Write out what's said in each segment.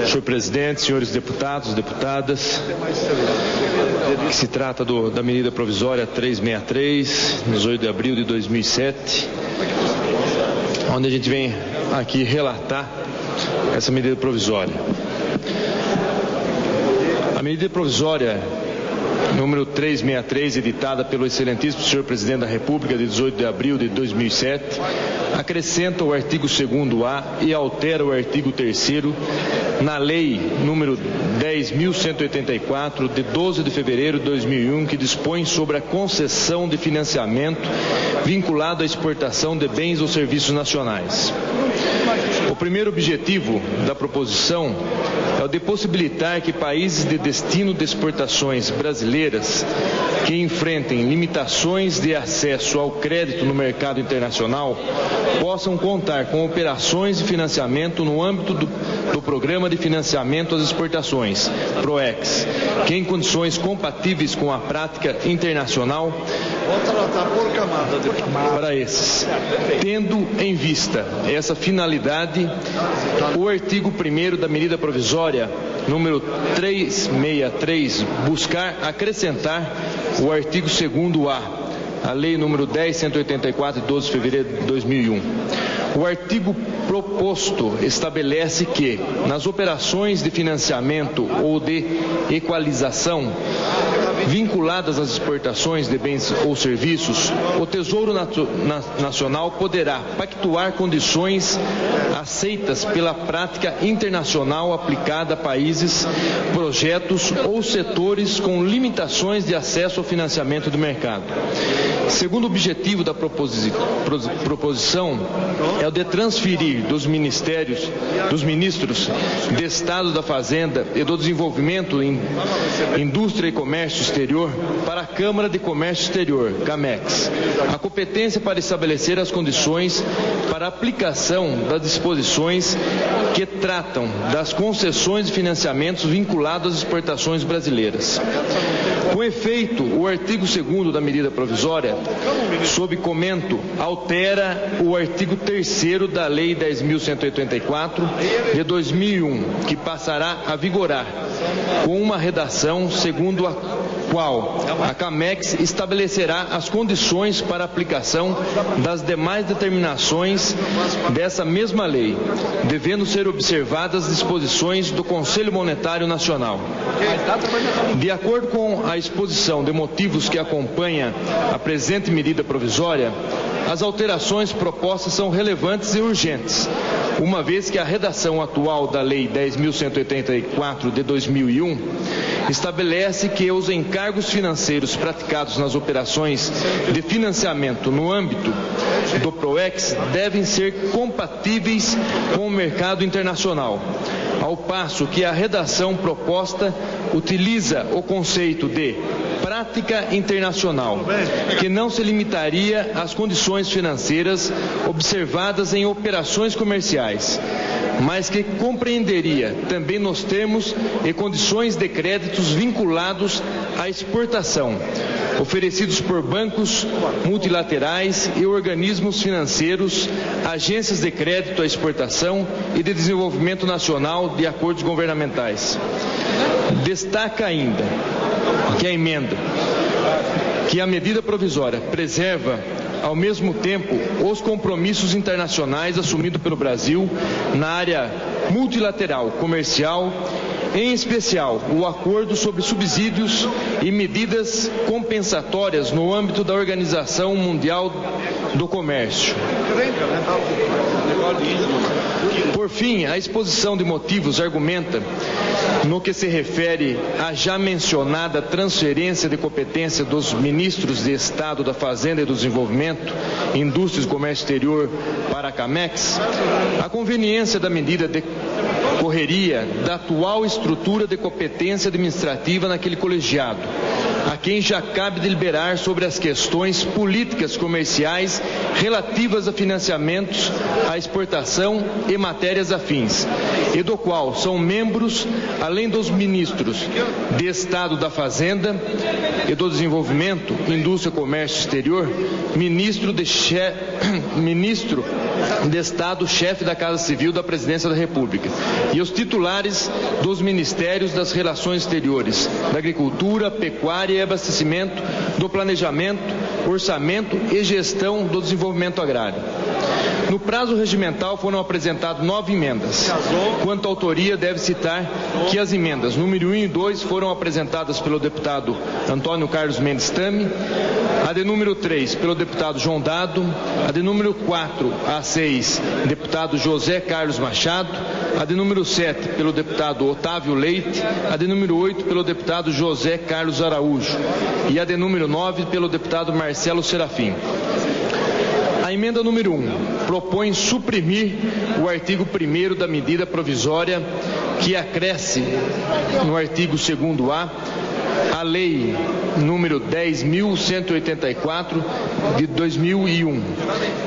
Senhor presidente, senhores deputados, deputadas, que se trata da medida provisória 363, 18 de abril de 2007, onde a gente vem aqui relatar essa medida provisória. A medida provisória número 363, editada pelo excelentíssimo senhor presidente da República, de 18 de abril de 2007, acrescenta o artigo 2º-A e altera o artigo 3º na lei número 10.184, de 12 de fevereiro de 2001, que dispõe sobre a concessão de financiamento vinculado à exportação de bens ou serviços nacionais. O primeiro objetivo da proposição é o de possibilitar que países de destino de exportações brasileiras que enfrentem limitações de acesso ao crédito no mercado internacional possam contar com operações de financiamento no âmbito do Programa de Financiamento às Exportações, PROEX, que em condições compatíveis com a prática internacional para esses. Tendo em vista essa finalidade, o artigo 1º da medida provisória número 363 buscar acrescentar o artigo 2º-A, a lei número 10.184, de 12 de fevereiro de 2001. O artigo proposto estabelece que, nas operações de financiamento ou de equalização vinculadas às exportações de bens ou serviços, o Tesouro Nacional poderá pactuar condições aceitas pela prática internacional aplicada a países, projetos ou setores com limitações de acesso ao financiamento do mercado. Segundo objetivo da proposição é o de transferir dos ministros de Estado da Fazenda e do Desenvolvimento em Indústria e Comércio Exterior para a Câmara de Comércio Exterior, CAMEX, a competência para estabelecer as condições para a aplicação das disposições que tratam das concessões de financiamentos vinculados às exportações brasileiras. Com efeito, o artigo 2º da medida provisória, sob comento, altera o artigo 3º da Lei 10.184 de 2001, que passará a vigorar com uma redação segundo a qual a CAMEX estabelecerá as condições para a aplicação das demais determinações dessa mesma lei, devendo ser observadas as disposições do Conselho Monetário Nacional. De acordo com a exposição de motivos que acompanha a presente medida provisória, as alterações propostas são relevantes e urgentes, uma vez que a redação atual da Lei 10.184 de 2001 estabelece que os encargos financeiros praticados nas operações de financiamento no âmbito do PROEX devem ser compatíveis com o mercado internacional, ao passo que a redação proposta utiliza o conceito de prática internacional, que não se limitaria às condições financeiras observadas em operações comerciais, mas que compreenderia também nos termos e condições de créditos vinculados à exportação, oferecidos por bancos multilaterais e organismos financeiros, agências de crédito à exportação e de desenvolvimento nacional de acordos governamentais. Destaca ainda que a emenda, que a medida provisória preserva ao mesmo tempo os compromissos internacionais assumidos pelo Brasil na área multilateral comercial, em especial o acordo sobre subsídios e medidas compensatórias no âmbito da Organização Mundial do Comércio. Por fim, a exposição de motivos argumenta, no que se refere à já mencionada transferência de competência dos ministros de Estado da Fazenda e do Desenvolvimento, Indústria e Comércio Exterior para a CAMEX, a conveniência da medida decorreria da atual estrutura de competência administrativa naquele colegiado, a quem já cabe deliberar sobre as questões políticas comerciais relativas a financiamentos, à exportação e matérias afins, e do qual são membros, além dos ministros de Estado da Fazenda e do Desenvolvimento, Indústria, Comércio Exterior, ministro de Estado, chefe da Casa Civil da Presidência da República, e os titulares dos Ministérios das Relações Exteriores, da Agricultura, Pecuária e Abastecimento, do Planejamento, Orçamento e Gestão do Desenvolvimento Agrário. No prazo regimental foram apresentadas 9 emendas. Quanto à autoria, deve citar que as emendas número 1 e 2 foram apresentadas pelo deputado Antônio Carlos Mendes Tame, a de número 3 pelo deputado João Dado, a de número 4 a 6, deputado José Carlos Machado, a de número 7 pelo deputado Otávio Leite, a de número 8 pelo deputado José Carlos Araújo e a de número 9 pelo deputado Marcelo Serafim. A emenda número 1 propõe suprimir o artigo 1º da medida provisória que acresce no artigo 2º-A a Lei número 10.184 de 2001.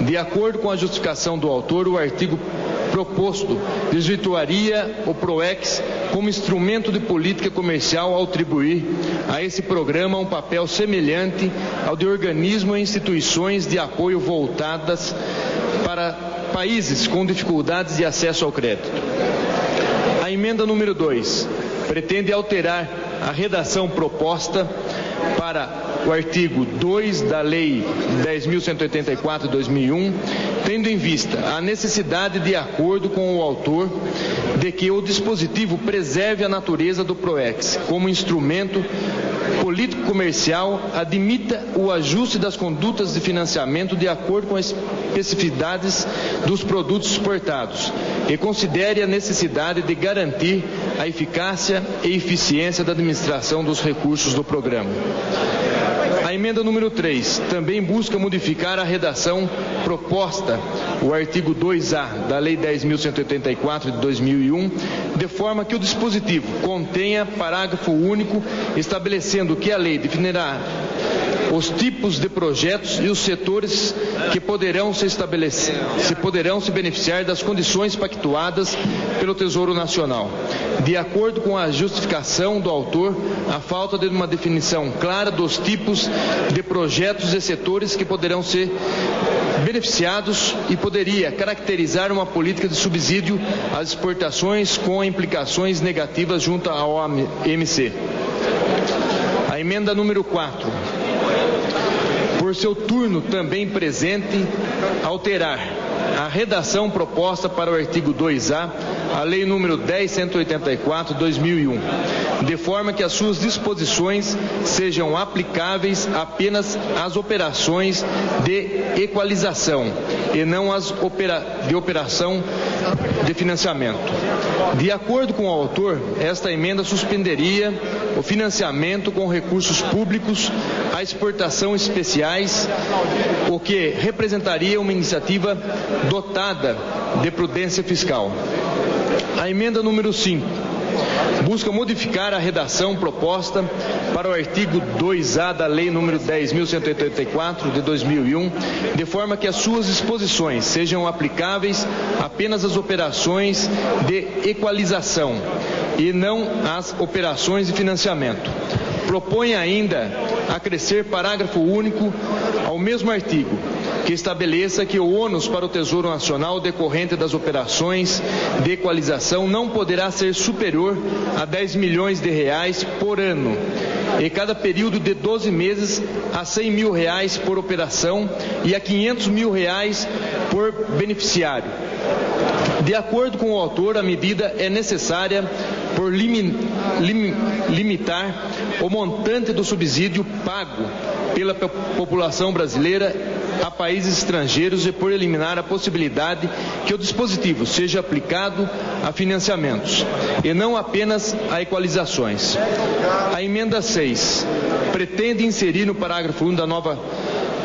De acordo com a justificação do autor, o artigo proposto desvirtuaria o PROEX como instrumento de política comercial ao atribuir a esse programa um papel semelhante ao de organismos e instituições de apoio voltadas para países com dificuldades de acesso ao crédito. A emenda número 2 pretende alterar a redação proposta para o artigo 2 da Lei 10.184 de 2001, tendo em vista a necessidade, de acordo com o autor, de que o dispositivo preserve a natureza do PROEX como instrumento político-comercial, admita o ajuste das condutas de financiamento de acordo com as especificidades dos produtos exportados e considere a necessidade de garantir a eficácia e eficiência da administração dos recursos do programa. A emenda número 3 também busca modificar a redação proposta, o artigo 2A da Lei 10.184 de 2001, de forma que o dispositivo contenha parágrafo único estabelecendo que a lei definirá os tipos de projetos e os setores que poderão se beneficiar das condições pactuadas pelo Tesouro Nacional. De acordo com a justificação do autor, a falta de uma definição clara dos tipos de projetos e setores que poderão ser beneficiados e poderia caracterizar uma política de subsídio às exportações com implicações negativas junto ao OMC. A emenda número 4, por seu turno também presente, alterar a redação proposta para o artigo 2A, a Lei número 10.184 de 2001, de forma que as suas disposições sejam aplicáveis apenas às operações de equalização e não às de operação de financiamento. De acordo com o autor, esta emenda suspenderia o financiamento com recursos públicos à exportação especiais, o que representaria uma iniciativa dotada de prudência fiscal. A emenda número 5 busca modificar a redação proposta para o artigo 2A da Lei número 10.184 de 2001, de forma que as suas disposições sejam aplicáveis apenas às operações de equalização e não às operações de financiamento. Propõe ainda acrescer parágrafo único ao mesmo artigo, que estabeleça que o ônus para o Tesouro Nacional decorrente das operações de equalização não poderá ser superior a 10 milhões de reais por ano, e cada período de 12 meses a 100 mil reais por operação e a 500 mil reais por beneficiário. De acordo com o autor, a medida é necessária por limitar o montante do subsídio pago pela população brasileira a países estrangeiros e por eliminar a possibilidade que o dispositivo seja aplicado a financiamentos e não apenas a equalizações. A emenda 6 pretende inserir no parágrafo 1 da nova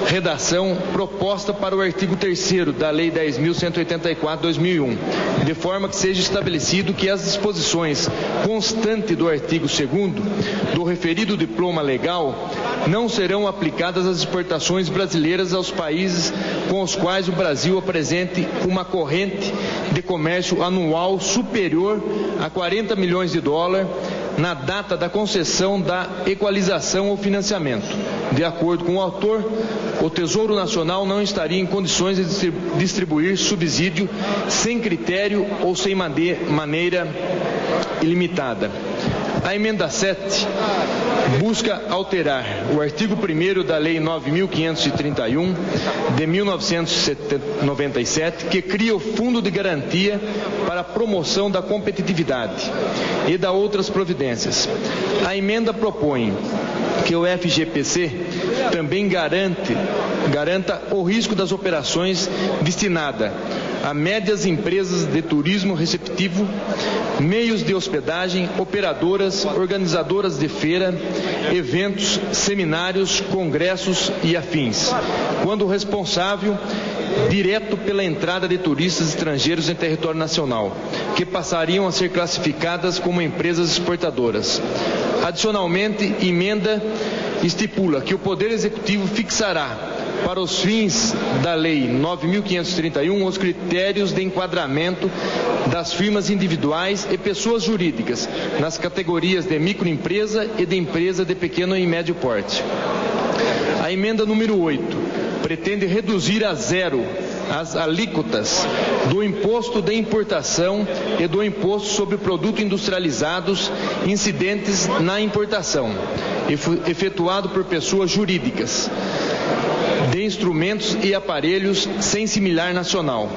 redação proposta para o artigo 3º da Lei 10.184/2001, de forma que seja estabelecido que as disposições constantes do artigo 2º do referido diploma legal não serão aplicadas às exportações brasileiras aos países com os quais o Brasil apresente uma corrente de comércio anual superior a 40 milhões de dólares na data da concessão da equalização ou financiamento. De acordo com o autor, o Tesouro Nacional não estaria em condições de distribuir subsídio sem critério ou sem maneira ilimitada. A emenda 7 busca alterar o artigo 1º da Lei 9.531, de 1997, que cria o Fundo de Garantia para a Promoção da Competitividade e da outras providências. A emenda propõe que o FGPC também garanta o risco das operações destinadas a médias empresas de turismo receptivo, meios de hospedagem, operadoras, organizadoras de feira, eventos, seminários, congressos e afins, quando responsável direto pela entrada de turistas estrangeiros em território nacional, que passariam a ser classificadas como empresas exportadoras. Adicionalmente, emenda estipula que o Poder Executivo fixará, para os fins da Lei 9.531, os critérios de enquadramento das firmas individuais e pessoas jurídicas nas categorias de microempresa e de empresa de pequeno e médio porte. A emenda número 8 pretende reduzir a zero as alíquotas do imposto de importação e do imposto sobre produtos industrializados incidentes na importação, efetuado por pessoas jurídicas, de instrumentos e aparelhos sem similar nacional,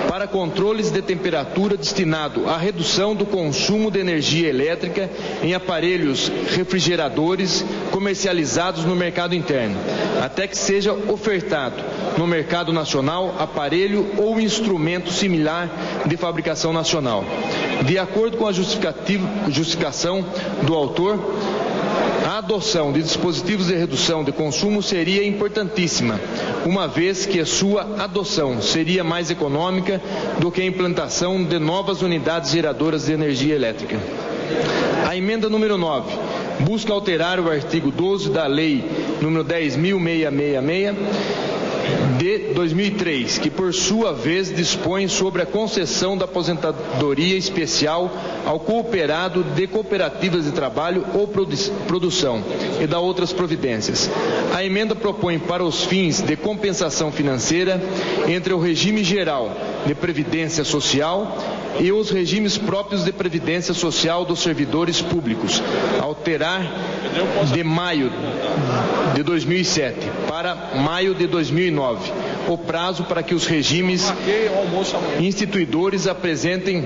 para controles de temperatura destinado à redução do consumo de energia elétrica em aparelhos refrigeradores comercializados no mercado interno, até que seja ofertado no mercado nacional aparelho ou instrumento similar de fabricação nacional. De acordo com a justificação do autor, a adoção de dispositivos de redução de consumo seria importantíssima, uma vez que sua adoção seria mais econômica do que a implantação de novas unidades geradoras de energia elétrica. A emenda número 9 busca alterar o artigo 12 da Lei número 10.666, de 2003, que por sua vez dispõe sobre a concessão da aposentadoria especial ao cooperado de cooperativas de trabalho ou produção e da outras providências. A emenda propõe para os fins de compensação financeira entre o regime geral de previdência social e os regimes próprios de previdência social dos servidores públicos, alterar de maio de 2007 para maio de 2009 o prazo para que os regimes instituidores apresentem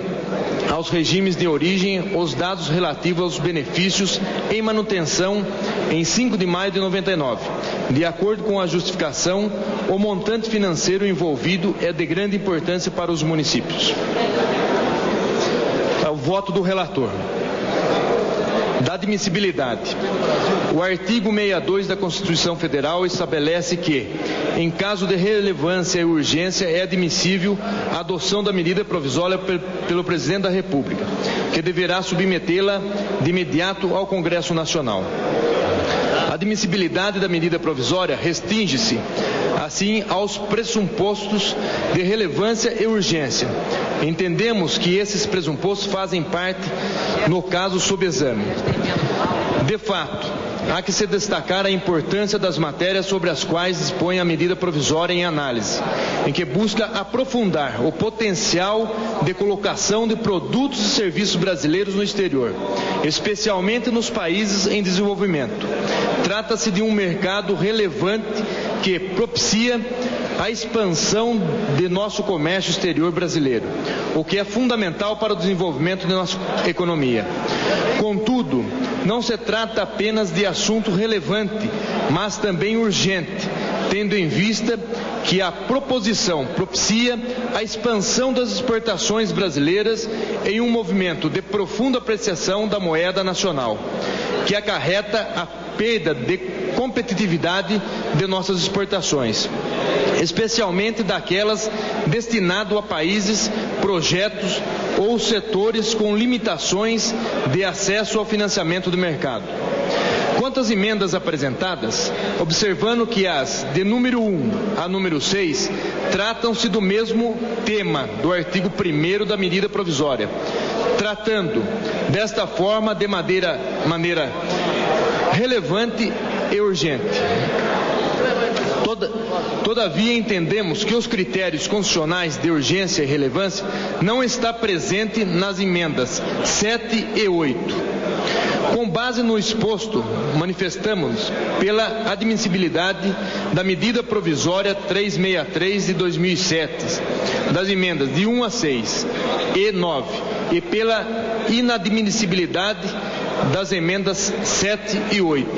aos regimes de origem os dados relativos aos benefícios em manutenção em 5 de maio de 99. De acordo com a justificação, o montante financeiro envolvido é de grande importância para os municípios. O voto do relator. Da admissibilidade. O artigo 62 da Constituição Federal estabelece que, em caso de relevância e urgência, é admissível a adoção da medida provisória pelo Presidente da República, que deverá submetê-la de imediato ao Congresso Nacional. A admissibilidade da medida provisória restringe-se, assim, aos pressupostos de relevância e urgência. Entendemos que esses pressupostos fazem parte no caso sob exame. De fato, há que se destacar a importância das matérias sobre as quais dispõe a medida provisória em análise, em que busca aprofundar o potencial de colocação de produtos e serviços brasileiros no exterior, especialmente nos países em desenvolvimento. Trata-se de um mercado relevante que propicia a expansão de nosso comércio exterior brasileiro, o que é fundamental para o desenvolvimento de nossa economia. Contudo, não se trata apenas de assunto relevante, mas também urgente, tendo em vista que a proposição propicia a expansão das exportações brasileiras em um movimento de profunda apreciação da moeda nacional, que acarreta a perda de competitividade de nossas exportações, especialmente daquelas destinadas a países, projetos ou setores com limitações de acesso ao financiamento do mercado. Quanto às emendas apresentadas, observando que as de número 1 a número 6 tratam-se do mesmo tema do artigo 1º da medida provisória, tratando desta forma de maneira relevante e urgente. Todavia, entendemos que os critérios constitucionais de urgência e relevância não estão presentes nas emendas 7 e 8. Com base no exposto, manifestamos pela admissibilidade da medida provisória 363 de 2007, das emendas de 1 a 6 e 9, e pela inadmissibilidade das emendas 7 e 8.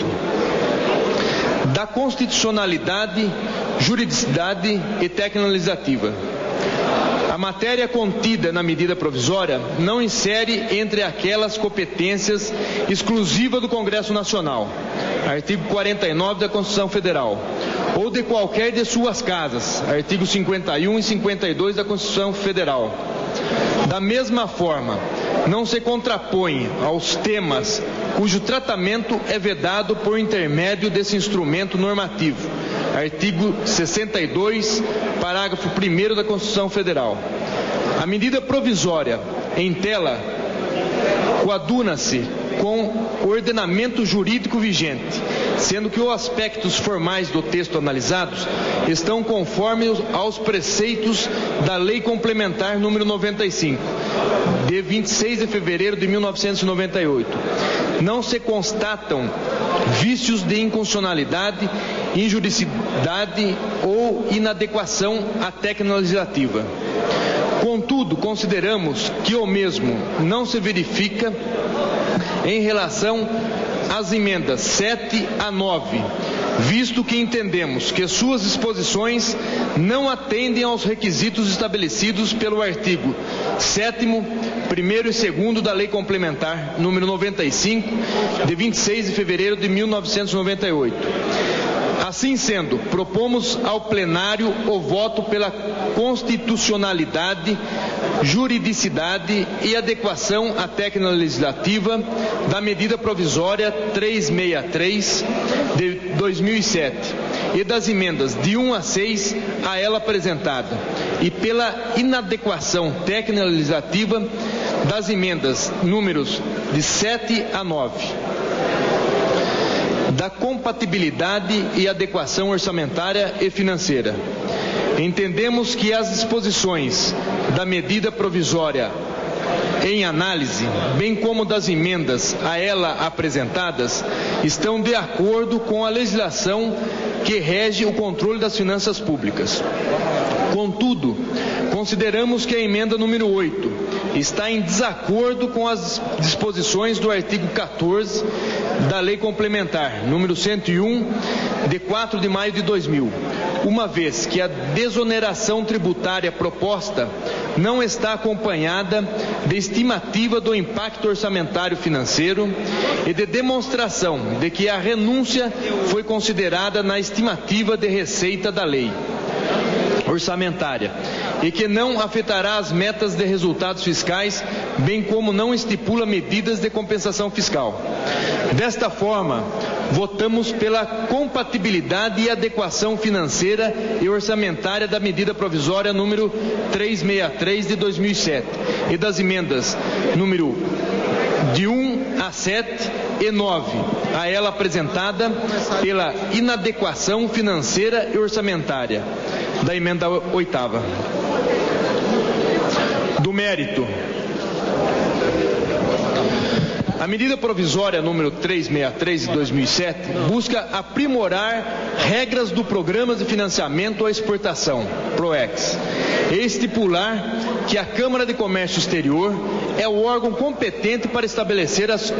Da constitucionalidade, juridicidade e tecnologizativa. A matéria contida na medida provisória não insere entre aquelas competências exclusivas do Congresso Nacional, artigo 49 da Constituição Federal, ou de qualquer de suas casas, artigos 51 e 52 da Constituição Federal. Da mesma forma, não se contrapõe aos temas cujo tratamento é vedado por intermédio desse instrumento normativo, artigo 62, parágrafo 1º da Constituição Federal. A medida provisória em tela coaduna-se com o ordenamento jurídico vigente, sendo que os aspectos formais do texto analisados estão conformes aos preceitos da Lei Complementar número 95, de 26 de fevereiro de 1998. Não se constatam vícios de inconstitucionalidade, injuridicidade ou inadequação à técnica legislativa. Contudo, consideramos que o mesmo não se verifica em relação às emendas 7 a 9, visto que entendemos que suas disposições não atendem aos requisitos estabelecidos pelo artigo 7º, 1º e 2º da Lei Complementar número 95, de 26 de fevereiro de 1998. Assim sendo, propomos ao plenário o voto pela constitucionalidade, juridicidade e adequação à técnica legislativa da medida provisória 363 de 2007 e das emendas de 1 a 6 a ela apresentada, e pela inadequação técnica legislativa das emendas números de 7 a 9. Da compatibilidade e adequação orçamentária e financeira. Entendemos que as disposições da medida provisória em análise, bem como das emendas a ela apresentadas, estão de acordo com a legislação que rege o controle das finanças públicas. Contudo, consideramos que a emenda número 8 está em desacordo com as disposições do artigo 14 da Lei Complementar número 101, de 4 de maio de 2000, uma vez que a desoneração tributária proposta não está acompanhada de estimativa do impacto orçamentário financeiro e de demonstração de que a renúncia foi considerada na estimativa de receita da lei orçamentária e que não afetará as metas de resultados fiscais, bem como não estipula medidas de compensação fiscal. Desta forma, votamos pela compatibilidade e adequação financeira e orçamentária da medida provisória número 363 de 2007 e das emendas número de 1 a 7 e 9, a ela apresentada pela inadequação financeira e orçamentária da emenda 8ª. Do mérito. A medida provisória número 363 de 2007 busca aprimorar regras do Programa de Financiamento à Exportação, PROEX, e estipular que a Câmara de Comércio Exterior é o órgão competente para estabelecer as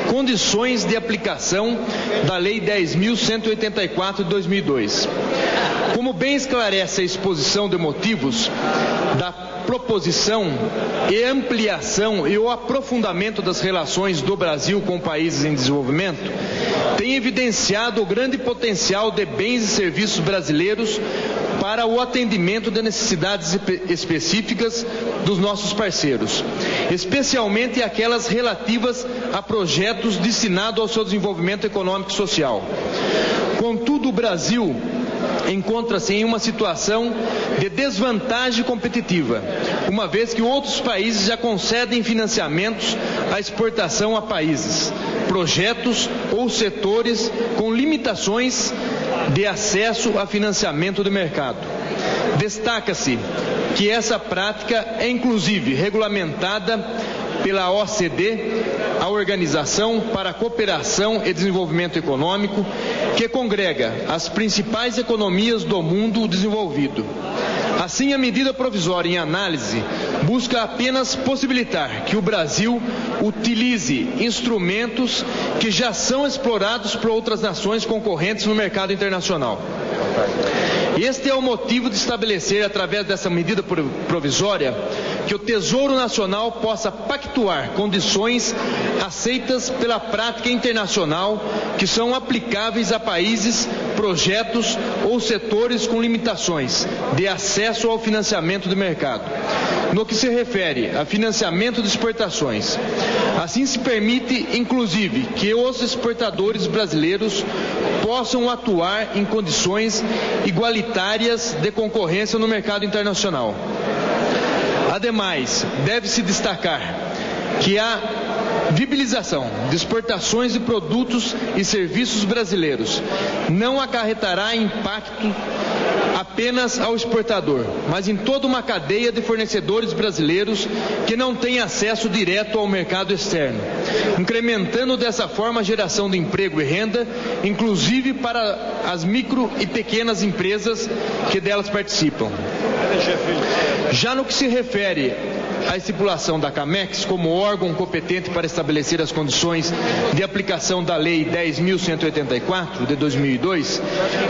condições de aplicação da Lei 10.184 de 2002. Como bem esclarece a exposição de motivos da proposição e ampliação e o aprofundamento das relações do Brasil com países em desenvolvimento, tem evidenciado o grande potencial de bens e serviços brasileiros para o atendimento de necessidades específicas dos nossos parceiros, especialmente aquelas relativas a projetos destinados ao seu desenvolvimento econômico e social. Contudo, o Brasil encontra-se em uma situação de desvantagem competitiva, uma vez que outros países já concedem financiamentos à exportação a países, projetos ou setores com limitações de acesso a financiamento do mercado. Destaca-se que essa prática é inclusive regulamentada pela OCDE, a Organização para a Cooperação e Desenvolvimento Econômico, que congrega as principais economias do mundo desenvolvido. Assim, a medida provisória em análise busca apenas possibilitar que o Brasil utilize instrumentos que já são explorados por outras nações concorrentes no mercado internacional. Este é o motivo de estabelecer, através dessa medida provisória, que o Tesouro Nacional possa pactuar condições aceitas pela prática internacional que são aplicáveis a países, projetos ou setores com limitações de acesso ao financiamento do mercado, no que se refere a financiamento de exportações. Assim se permite, inclusive, que os exportadores brasileiros possam atuar em condições igualitárias de concorrência no mercado internacional. Ademais, deve-se destacar que a viabilização de exportações de produtos e serviços brasileiros não acarretará impacto apenas ao exportador, mas em toda uma cadeia de fornecedores brasileiros que não têm acesso direto ao mercado externo, incrementando dessa forma a geração de emprego e renda, inclusive para as micro e pequenas empresas que delas participam. Já no que se refere à estipulação da CAMEX como órgão competente para estabelecer as condições de aplicação da Lei 10.184 de 2002,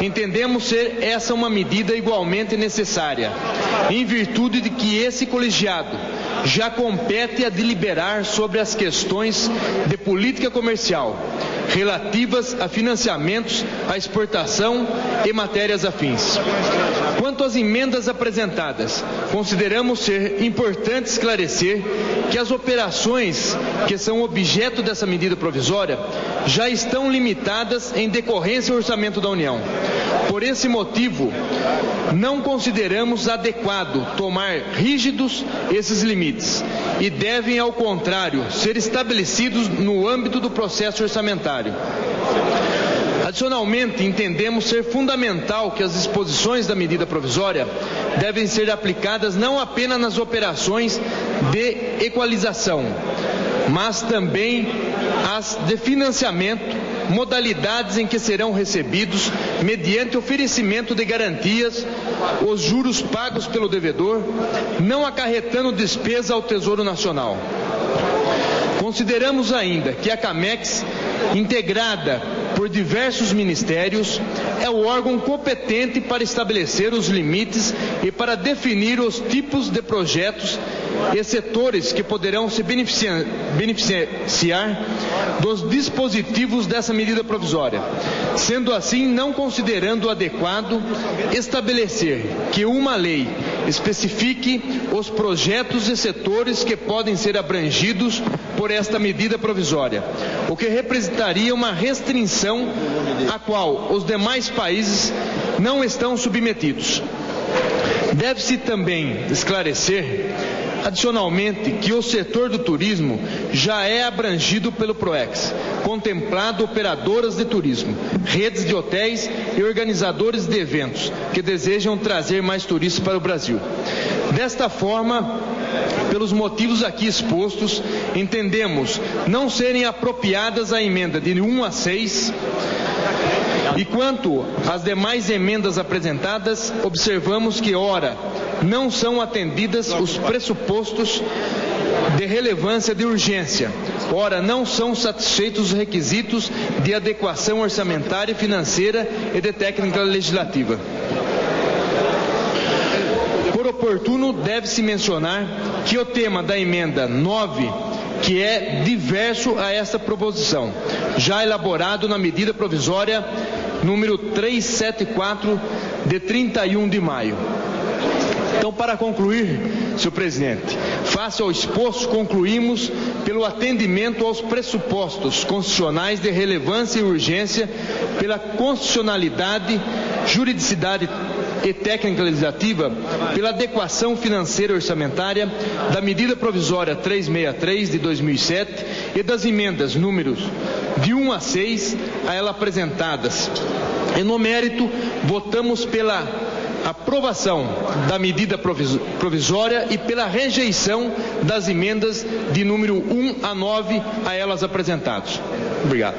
entendemos ser essa uma medida igualmente necessária, em virtude de que esse colegiado já compete a deliberar sobre as questões de política comercial relativas a financiamentos, à exportação e matérias afins. Quanto às emendas apresentadas, consideramos ser importante esclarecer que as operações que são objeto dessa medida provisória já estão limitadas em decorrência do orçamento da União. Por esse motivo, não consideramos adequado tomar rígidos esses limites e devem, ao contrário, ser estabelecidos no âmbito do processo orçamentário. Adicionalmente, entendemos ser fundamental que as disposições da medida provisória devem ser aplicadas não apenas nas operações de equalização, mas também as de financiamento, modalidades em que serão recebidos, mediante oferecimento de garantias, os juros pagos pelo devedor, não acarretando despesa ao Tesouro Nacional. Consideramos ainda que a CAMEX, integrada por diversos ministérios, é o órgão competente para estabelecer os limites e para definir os tipos de projetos e setores que poderão se beneficiar dos dispositivos dessa medida provisória. Sendo assim, não considerando adequado estabelecer que uma lei especifique os projetos e setores que podem ser abrangidos por esta medida provisória, o que representaria uma restrição a qual os demais países não estão submetidos. Deve-se também esclarecer, adicionalmente, que o setor do turismo já é abrangido pelo PROEX, contemplado operadoras de turismo, redes de hotéis e organizadores de eventos que desejam trazer mais turistas para o Brasil. Desta forma, pelos motivos aqui expostos, entendemos não serem apropriadas a emenda de 1 a 6, e quanto às demais emendas apresentadas, observamos que, ora, não são atendidas os pressupostos de relevância de urgência, ora, não são satisfeitos os requisitos de adequação orçamentária e financeira e de técnica legislativa. Por oportuno, deve-se mencionar que o tema da emenda 9 que é diverso a esta proposição, já elaborado na medida provisória número 374, de 31 de maio. Então, para concluir, senhor presidente, face ao exposto, concluímos pelo atendimento aos pressupostos constitucionais de relevância e urgência, pela constitucionalidade, juridicidade e técnica legislativa, pela adequação financeira e orçamentária da medida provisória 363 de 2007 e das emendas números de 1 a 6 a ela apresentadas. E no mérito, votamos pela aprovação da medida provisória e pela rejeição das emendas de número 1 a 9 a elas apresentadas. Obrigado.